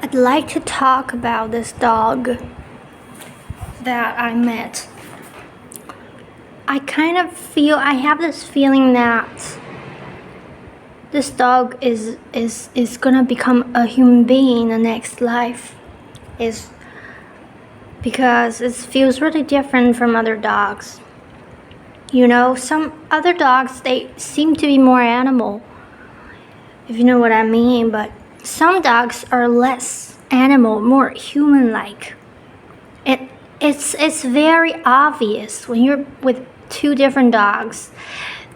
I'd like to talk about this dog that I met. I have this feeling that this dog is gonna become a human being in the next life. Is because it feels really different from other dogs. You know, some other dogs, they seem to be more animal, if you know what I mean, but some dogs are less animal, more human-like. It's very obvious when you're with two different dogs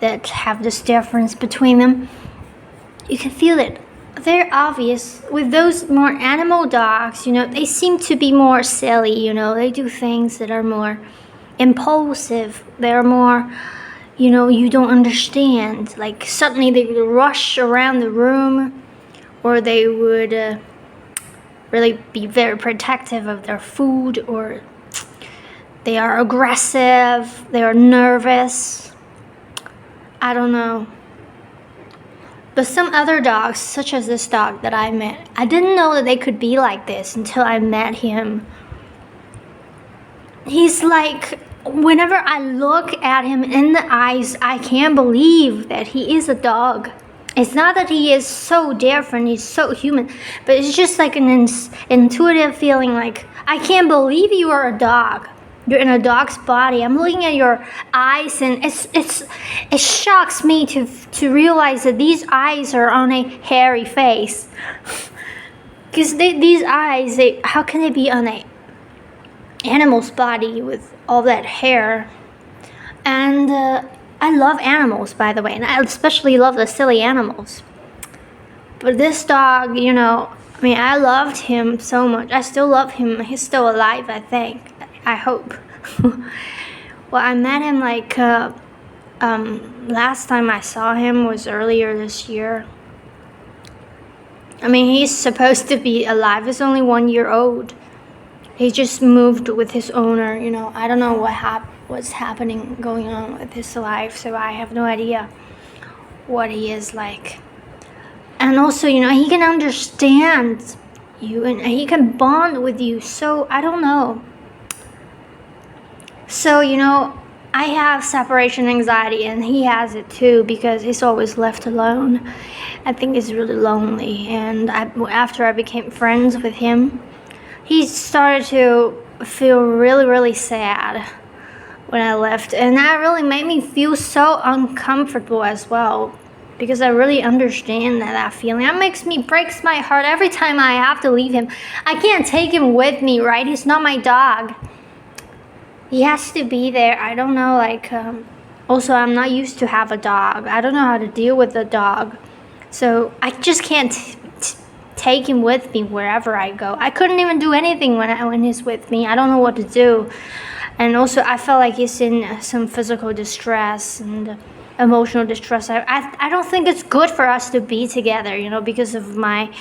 that have this difference between them. You can feel it. Very obvious. With those more animal dogs, you know, they seem to be more silly, you know. They do things that are more impulsive. They're more, you know, you don't understand. Like suddenly they would rush around the room, or they would really be very protective of their food, or they are aggressive, they are nervous. I don't know. But some other dogs, such as this dog that I met, I didn't know that they could be like this until I met him. He's like, whenever I look at him in the eyes, I can't believe that he is a dog. It's not that he is so different, he's so human, but it's just like an intuitive feeling like, I can't believe you are a dog. You're in a dog's body. I'm looking at your eyes, and it shocks me to realize that these eyes are on a hairy face. Because these eyes, how can they be on a animal's body with all that hair? And I love animals, by the way, and I especially love the silly animals. But this dog, you know, I mean, I loved him so much. I still love him. He's still alive, I think. I hope. Well, I met him like last time I saw him was earlier this year. I mean, he's supposed to be alive. He's only 1 year old. He just moved with his owner. You know, I don't know what's happening going on with his life, so I have no idea what he is like. And also, you know, he can understand you and he can bond with you. So I don't know. So, you know, I have separation anxiety, and he has it too because he's always left alone. I think he's really lonely, and after I became friends with him, he started to feel really, really sad when I left, and that really made me feel so uncomfortable as well, because I really understand that feeling. That breaks my heart every time I have to leave him. I can't take him with me, right? He's not my dog. He has to be there. I don't know, like, also I'm not used to have a dog. I don't know how to deal with a dog. So I just can't take him with me wherever I go. I couldn't even do anything when he's with me. I don't know what to do. And also I felt like he's in some physical distress and emotional distress. I don't think it's good for us to be together, you know, because of my,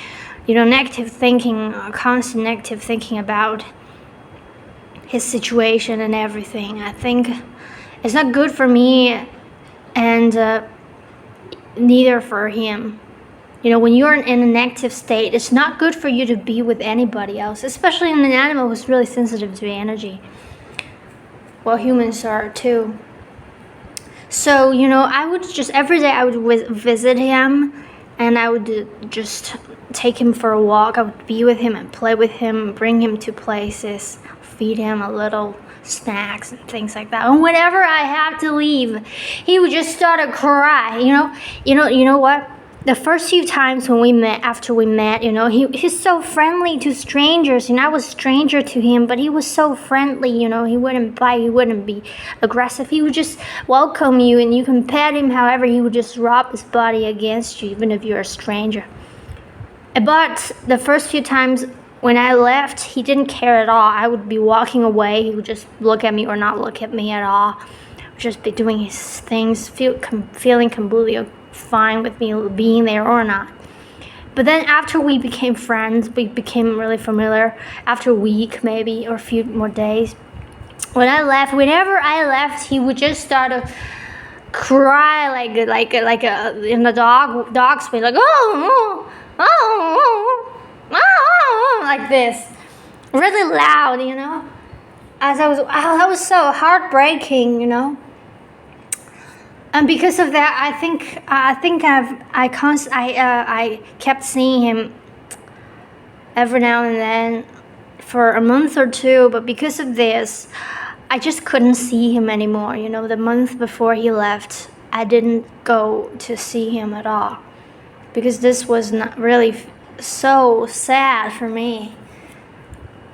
you know, negative thinking, constant negative thinking about his situation and everything. I think it's not good for me, and neither for him. You know, when you're in an active state, it's not good for you to be with anybody else, especially in an animal who's really sensitive to energy. Well, humans are too. So, you know, I would just, every day I would visit him, and I would just take him for a walk. I would be with him and play with him, bring him to places, feed him a little snacks and things like that. And whenever I had to leave, he would just start to cry. You know what? The first few times after we met, you know, he's so friendly to strangers. You know, I was a stranger to him, but he was so friendly. You know, he wouldn't bite, he wouldn't be aggressive. He would just welcome you, and you can pet him. However, he would just rub his body against you, even if you're a stranger. But the first few times when I left, he didn't care at all. I would be walking away. He would just look at me or not look at me at all. Just be doing his things, feeling completely fine with me being there or not. But then after we became friends, we became really familiar after a week maybe, or a few more days. Whenever I left, he would just start to cry like in the dog's way, like oh, oh, oh, oh, oh. like this, really loud, As I was so heartbreaking. And because of that, I kept seeing him every now and then for a month or two. But because of this, I just couldn't see him anymore. The month before he left, I didn't go to see him at all because this was not really so sad for me.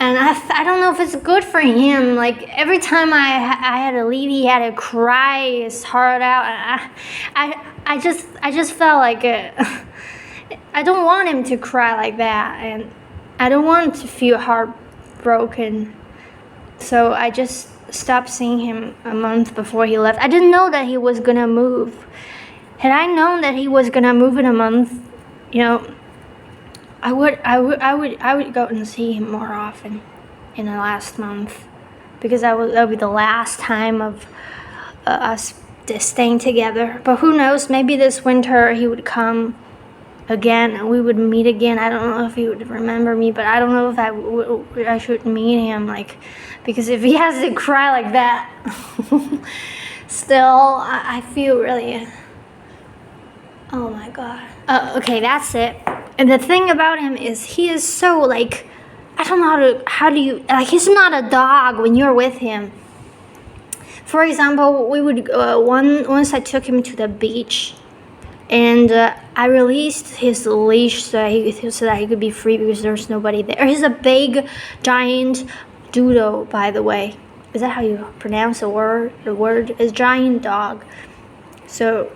And I don't know if it's good for him. Like every time I had to leave, he had to cry his heart out. I just felt like I don't want him to cry like that, and I don't want him to feel heartbroken. So I just stopped seeing him a month before he left. I didn't know that he was gonna move. Had I known that he was gonna move in a month, I would go and see him more often in the last month because that would be the last time of us staying together. But who knows? Maybe this winter he would come again and we would meet again. I don't know if he would remember me, but I don't know if I should meet him, because if he has to cry like that, still I feel really. Oh my God. Okay, that's it. And the thing about him is he is so I don't know he's not a dog when you're with him. For example, we would, once I took him to the beach and I released his leash so that he could be free because there's nobody there. He's a big, giant doodle, by the way. Is that how you pronounce the word? The word is giant dog. So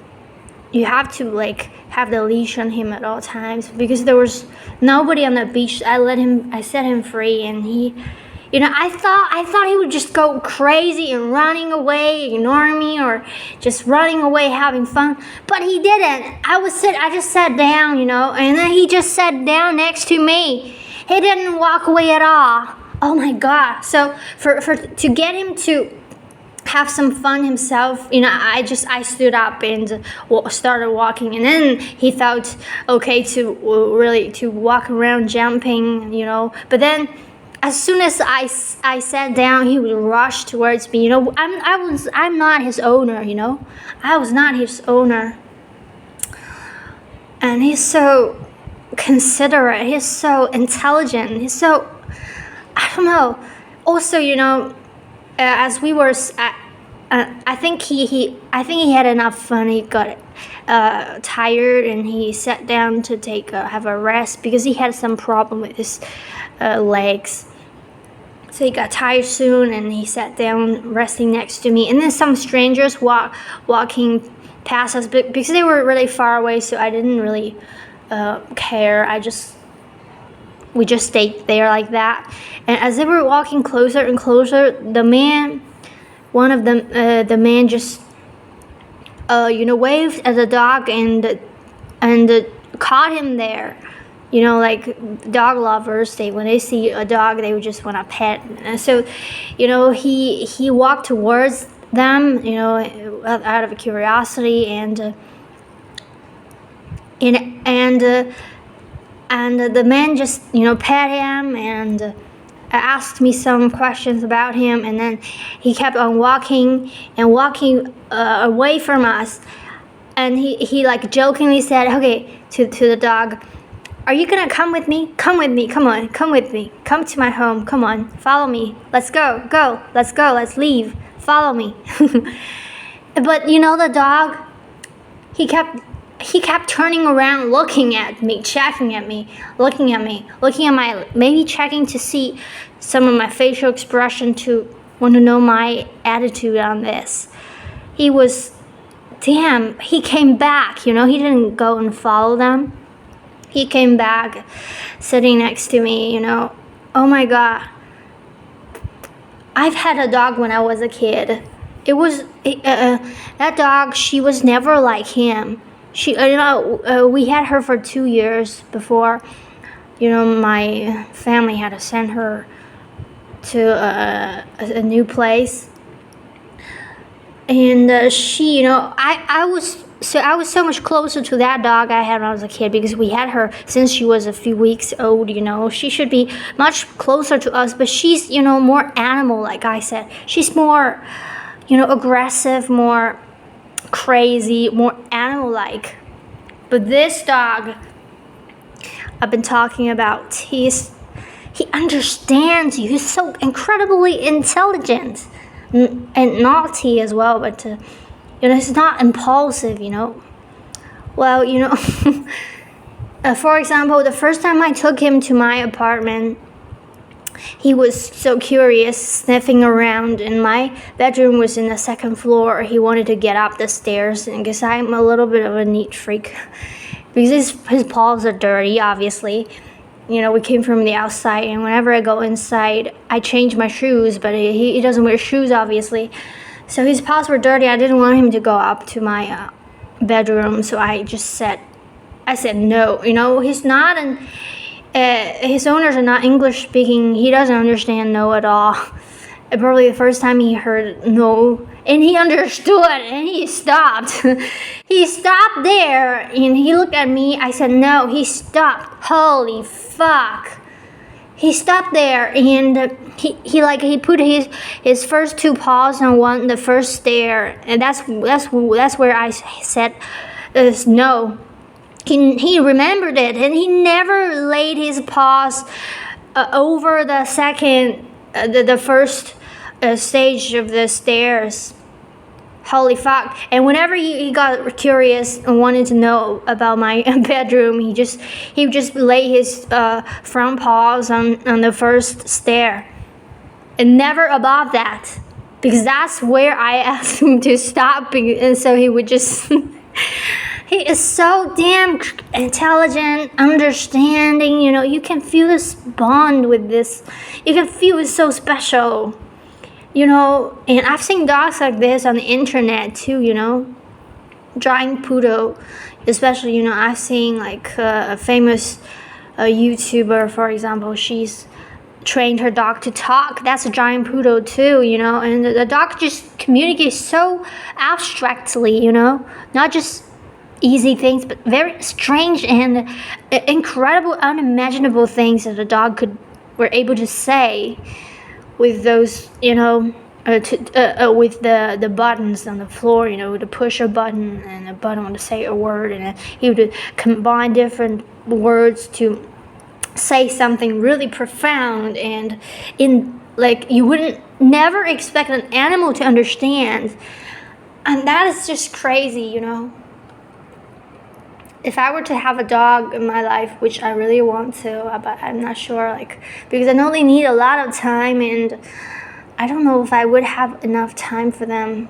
you have to have the leash on him at all times because there was nobody on the beach. I set him free, and he, I thought he would just go crazy and running away, ignoring me, or just running away having fun. But he didn't. I just sat down, and then he just sat down next to me. He didn't walk away at all. Oh my God! So to get him to have some fun himself, I stood up and started walking, and then he felt okay to walk around jumping, but then as soon as I sat down, he would rush towards me. I'm not his owner, I was not his owner. And he's so considerate, he's so intelligent, he's so, I don't know. Also, as we were, I think he had enough fun. He got tired and he sat down to have a rest because he had some problem with his legs. So he got tired soon and he sat down, resting next to me. And then some strangers walking past us, but because they were really far away, so I didn't really care. We just stayed there like that. And as they were walking closer and closer, the man just, waved at the dog and caught him there. Dog lovers, when they see a dog, they would just want to pet. And so, he walked towards them, out of curiosity, and the man just, pet him and asked me some questions about him, and then he kept on walking away from us, and he jokingly said, okay, to the dog, are you gonna come with me? Come with me, come on, come with me, come to my home, come on, follow me, let's go, let's leave, follow me. But the dog, he kept turning around, looking at me, checking at me, looking at my, maybe checking to see some of my facial expression, to want to know my attitude on this. He came back, he didn't go and follow them. He came back, sitting next to me, Oh my God. I've had a dog when I was a kid. That dog, she was never like him. We had her for 2 years before, my family had to send her to a new place. And she, I was So I was so much closer to that dog I had when I was a kid because we had her since she was a few weeks old, you know. She should be much closer to us, but she's, you know, more animal, like I said. She's more, you know, aggressive, more crazy, more animal-like. But this dog I've been talking about, he understands you. He's so incredibly intelligent and naughty as well, but you know, he's not impulsive, you know. Well, you know, for example, the first time I took him to my apartment, he was so curious, sniffing around, and my bedroom was in the second floor. He wanted to get up the stairs, and because I'm a little bit of a neat freak, because his paws are dirty, obviously. You know, we came from the outside, and whenever I go inside, I change my shoes, but he doesn't wear shoes, obviously. So his paws were dirty. I didn't want him to go up to my bedroom, so I said no. You know, he's not his owners are not English speaking. He doesn't understand no at all. Probably the first time he heard no, and he understood, and he stopped. He stopped there, and he looked at me. I said no. He stopped. Holy fuck. He stopped there, and he put his first two paws on the first stair, and that's where I said no. He remembered it, and he never laid his paws over the second, the first stage of the stairs. Holy fuck. And whenever he got curious and wanted to know about my bedroom, he would just lay his front paws on the first stair, and never above that, because that's where I asked him to stop, and so he would just he is so damn intelligent, understanding, you know. You can feel this bond with this. You can feel it's so special, you know. And I've seen dogs like this on the internet too, you know. Giant poodle, especially, you know. I've seen like a famous YouTuber, for example. She's trained her dog to talk. That's a giant poodle too, you know. And the dog just communicates so abstractly, you know. Not just easy things, but very strange and incredible, unimaginable things that a dog were able to say with those, you know, with the buttons on the floor, you know, to push a button and a button to say a word, and he would combine different words to say something really profound, and in like you wouldn't never expect an animal to understand, and that is just crazy, you know. If I were to have a dog in my life, which I really want to, but I'm not sure, like, because I know they need a lot of time, and I don't know if I would have enough time for them,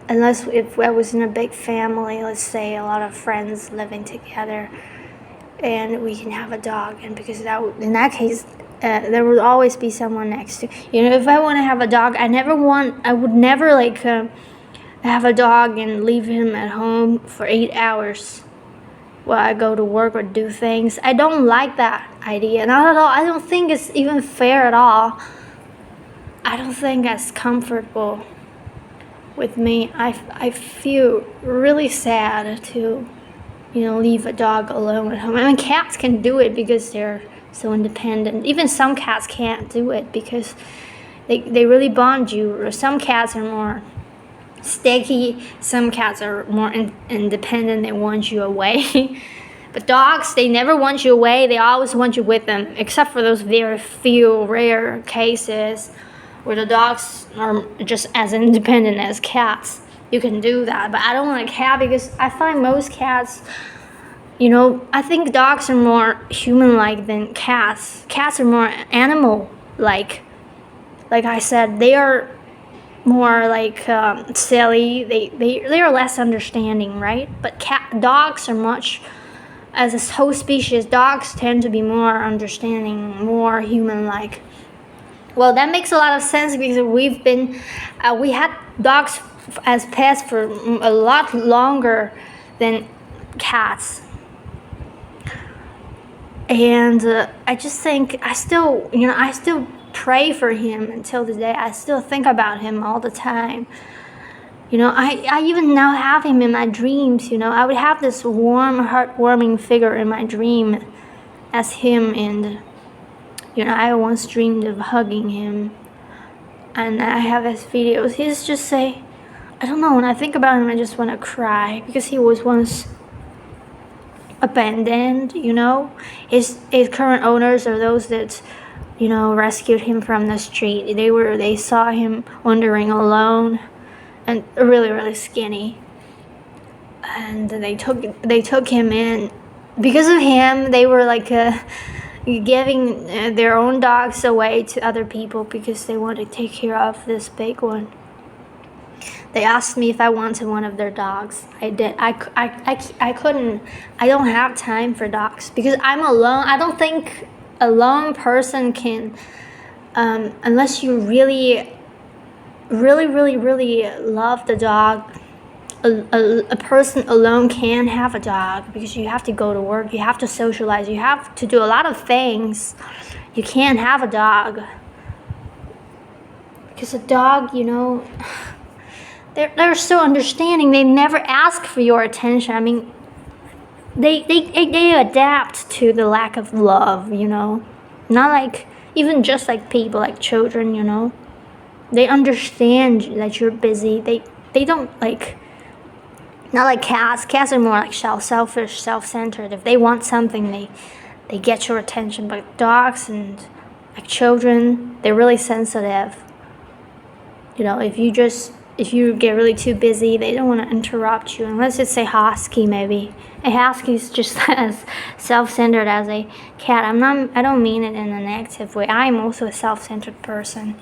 unless if I was in a big family, let's say a lot of friends living together, and we can have a dog, and because in that case, there would always be someone next to, you know. If I want to have a dog, I would never like have a dog and leave him at home for 8 hours while I go to work or do things. I don't like that idea, not at all. I don't think it's even fair at all. I don't think that's comfortable with me. I feel really sad to, you know, leave a dog alone at home. I mean, cats can do it because they're so independent. Even some cats can't do it because they really bond you. Or some cats are more sticky. Some cats are more independent. They want you away. But dogs, they never want you away. They always want you with them, except for those very few rare cases where the dogs are just as independent as cats. You can do that. But I don't want a cat because I find most cats, you know, I think dogs are more human-like than cats. Cats are more animal-like. Like I said, they are more like silly. They are less understanding, right? But dogs are much, as a whole species, dogs tend to be more understanding, more human-like. Well, that makes a lot of sense because we had dogs as pets for a lot longer than cats. And I just think I still pray for him until today. I still think about him all the time. You know, I even now have him in my dreams, you know. I would have this warm, heartwarming figure in my dream as him, and, you know, I once dreamed of hugging him. And I have his videos. He's just say, I don't know, when I think about him, I just want to cry, because he was once abandoned, you know. His current owners are those that, you know, rescued him from the street. They saw him wandering alone and really, really skinny, and they took him in. Because of him, they were like giving their own dogs away to other people because they wanted to take care of this big one. They asked me if I wanted one of their dogs. I did. I couldn't. I don't have time for dogs because I'm alone. I don't think a lone person can, unless you really, really, really, really love the dog. A person alone can have a dog because you have to go to work, you have to socialize, you have to do a lot of things. You can't have a dog because a dog, you know, they're so understanding. They never ask for your attention. I mean, they adapt to the lack of love, you know. Not like, even just like people, like children, you know. They understand that you're busy. They don't like. Not like cats. Cats are more like selfish, self-centered. If they want something, they get your attention. But dogs and like children, they're really sensitive. You know, if you get really too busy, they don't want to interrupt you. Unless it's a husky, maybe. A husky's just as self-centered as a cat. I don't mean it in a negative way. I'm also a self-centered person.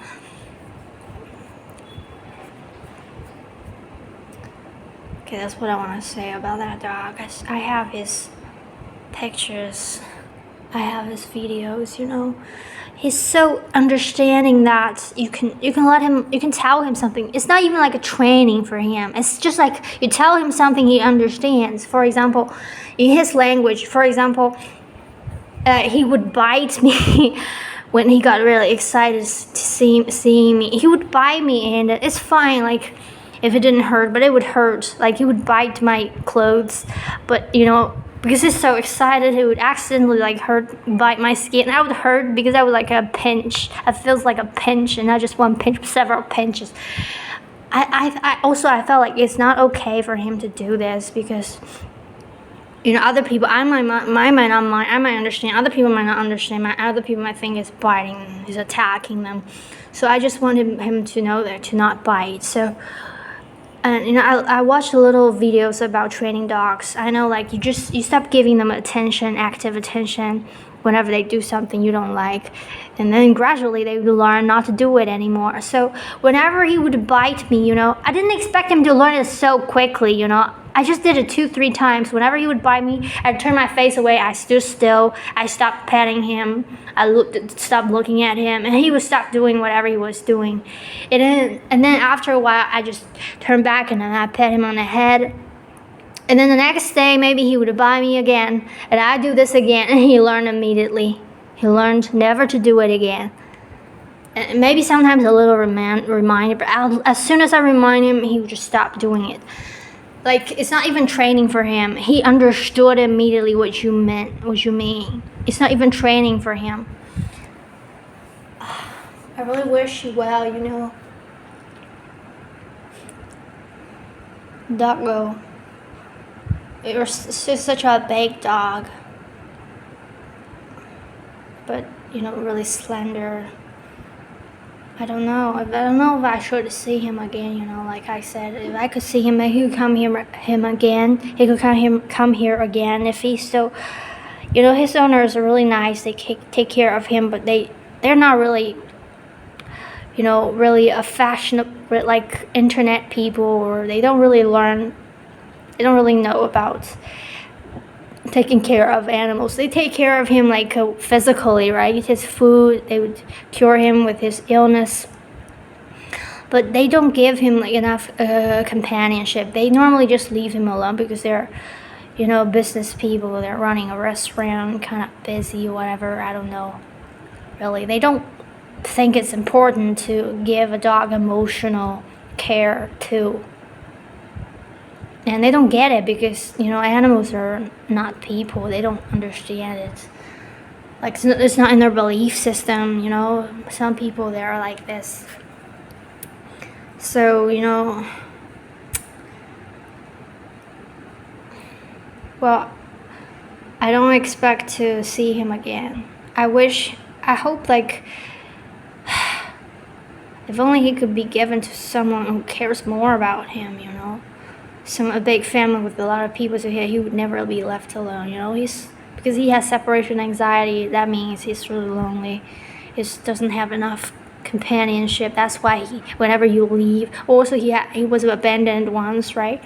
Okay, that's what I want to say about that dog. I have his pictures. I have his videos, you know. He's so understanding that you can tell him something. It's not even like a training for him. It's just like you tell him something he understands. For example, in his language, he would bite me when he got really excited to see me. He would bite me, and it's fine, like, if it didn't hurt, but it would hurt. Like, he would bite my clothes, but, you know, because he's so excited, he would accidentally, like, bite my skin. I would hurt because I would, like, a pinch. It feels like a pinch, and not just one pinch, but several pinches. I felt like it's not okay for him to do this because, you know, other people, I might understand. Other people might not understand. Other people might think it's biting, he's attacking them. So I just wanted him to know that, to not bite. So, and, you know, I watched little videos about training dogs. I know, like, you stop giving them attention, active attention, whenever they do something you don't like, and then gradually they will learn not to do it anymore. So whenever he would bite me, you know, I didn't expect him to learn it so quickly, you know. I just did it 2-3 times. Whenever he would bite me, I'd turn my face away. I stood still. I stopped petting him. Stopped looking at him, and he would stop doing whatever he was doing. And then after a while, I just turned back and then I pet him on the head. And then the next day, maybe he would bite me again, and I'd do this again, and he learned immediately. He learned never to do it again. And maybe sometimes a little reminder, but as soon as I remind him, he would just stop doing it. Like, it's not even training for him. He understood immediately what you mean. It's not even training for him. I really wish you well, you know. Doggo. You're such a big dog. But, you know, really slender. I don't know if I should see him again, you know, like I said. If I could see him, he could come here again. He could come here again. If he's still, you know, his owners are really nice. They take care of him, but they're not really, you know, really a fashionable, like, internet people, or they don't really know about taking care of animals. They take care of him, like, physically, right? His food, they would cure him with his illness, but they don't give him, like, enough companionship. They normally just leave him alone because they're, you know, business people. They're running a restaurant, kind of busy, whatever. I don't know, really. They don't think it's important to give a dog emotional care too. and they don't get it because, you know, animals are not people. They don't understand it. Like, it's not in their belief system, you know. Some people, they are like this. So, you know, well, I don't expect to see him again. I hope, like, if only he could be given to someone who cares more about him, you know. A big family with a lot of people, so he would never be left alone, you know. Because he has separation anxiety, that means he's really lonely. He just doesn't have enough companionship. That's why whenever you leave, also he was abandoned once, right?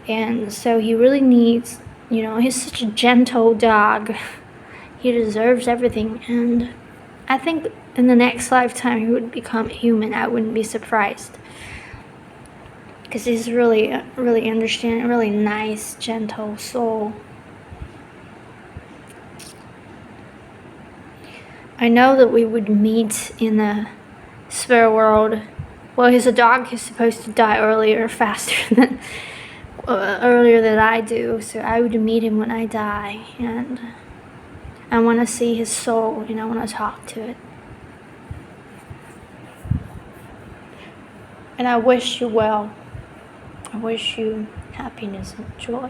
And so he really needs, you know, he's such a gentle dog. He deserves everything, and I think in the next lifetime he would become human. I wouldn't be surprised. Because he's really, really understanding, really nice, gentle soul. I know that we would meet in the spirit world. Well, he's a dog. He's supposed to die earlier than I do. So I would meet him when I die, and I want to see his soul. You know, I want to talk to it. And I wish you well. I wish you happiness and joy.